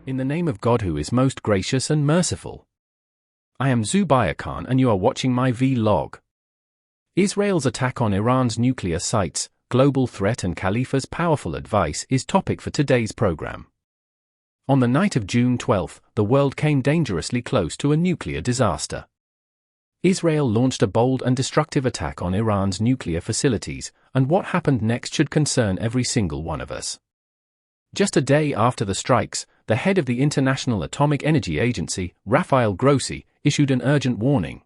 In the name of God who is most gracious and merciful. I am Zubair Khan and you are watching my vlog. Israel's attack on Iran's nuclear sites, global threat and Khalifa's powerful advice is topic for today's program. On the night of June 12, the world came dangerously close to a nuclear disaster. Israel launched a bold and destructive attack on Iran's nuclear facilities, and what happened next should concern every single one of us. Just a day after the strikes, the head of the International Atomic Energy Agency, Rafael Grossi, issued an urgent warning.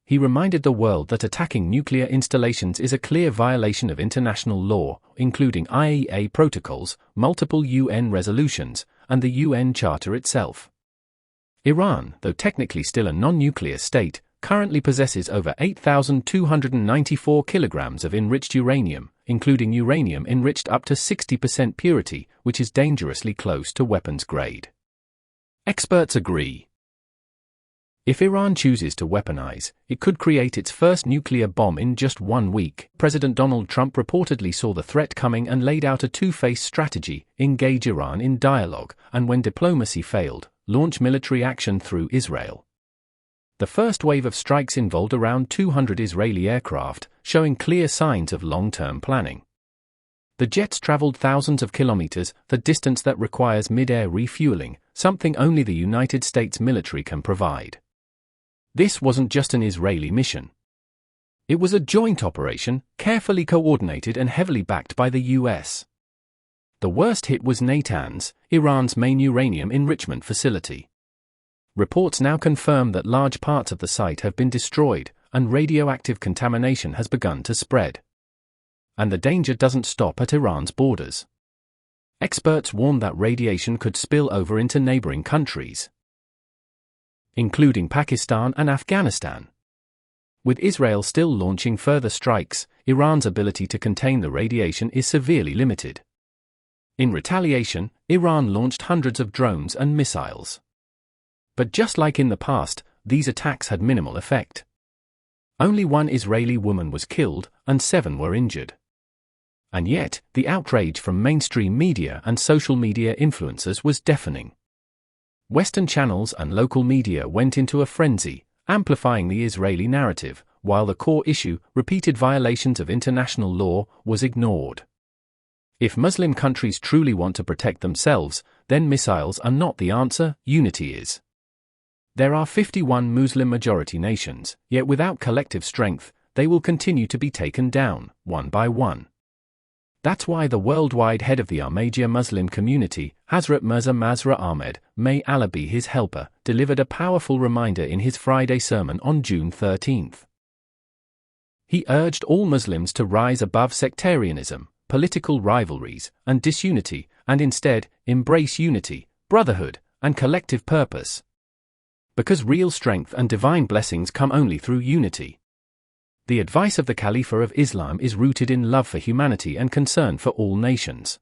He reminded the world that attacking nuclear installations is a clear violation of international law, including IAEA protocols, multiple UN resolutions, and the UN Charter itself. Iran, though technically still a non-nuclear state, currently possesses over 8,294 kilograms of enriched uranium, including uranium enriched up to 60% purity, which is dangerously close to weapons grade. Experts agree. If Iran chooses to weaponize, it could create its first nuclear bomb in just 1 week. President Donald Trump reportedly saw the threat coming and laid out a two-phase strategy: engage Iran in dialogue, and when diplomacy failed, launch military action through Israel. The first wave of strikes involved around 200 Israeli aircraft, showing clear signs of long-term planning. The jets traveled thousands of kilometers, the distance that requires mid-air refueling, something only the United States military can provide. This wasn't just an Israeli mission. It was a joint operation, carefully coordinated and heavily backed by the US. The worst hit was Natanz, Iran's main uranium enrichment facility. Reports now confirm that large parts of the site have been destroyed, and radioactive contamination has begun to spread. And the danger doesn't stop at Iran's borders. Experts warn that radiation could spill over into neighboring countries, including Pakistan and Afghanistan. With Israel still launching further strikes, Iran's ability to contain the radiation is severely limited. In retaliation, Iran launched hundreds of drones and missiles. But just like in the past, these attacks had minimal effect. Only 1 Israeli woman was killed, and 7 were injured. And yet, the outrage from mainstream media and social media influencers was deafening. Western channels and local media went into a frenzy, amplifying the Israeli narrative, while the core issue, repeated violations of international law, was ignored. If Muslim countries truly want to protect themselves, then missiles are not the answer, unity is. There are 51 Muslim-majority nations, yet without collective strength, they will continue to be taken down, one by one. That's why the worldwide head of the Ahmadiyya Muslim community, Hazrat Mirza Masroor Ahmed, may Allah be his helper, delivered a powerful reminder in his Friday sermon on June 13. He urged all Muslims to rise above sectarianism, political rivalries, and disunity, and instead, embrace unity, brotherhood, and collective purpose. Because real strength and divine blessings come only through unity. The advice of the Caliph of Islam is rooted in love for humanity and concern for all nations.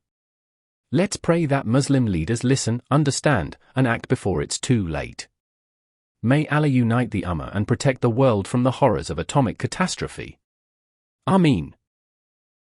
Let's pray that Muslim leaders listen, understand, and act before it's too late. May Allah unite the Ummah and protect the world from the horrors of atomic catastrophe. Ameen.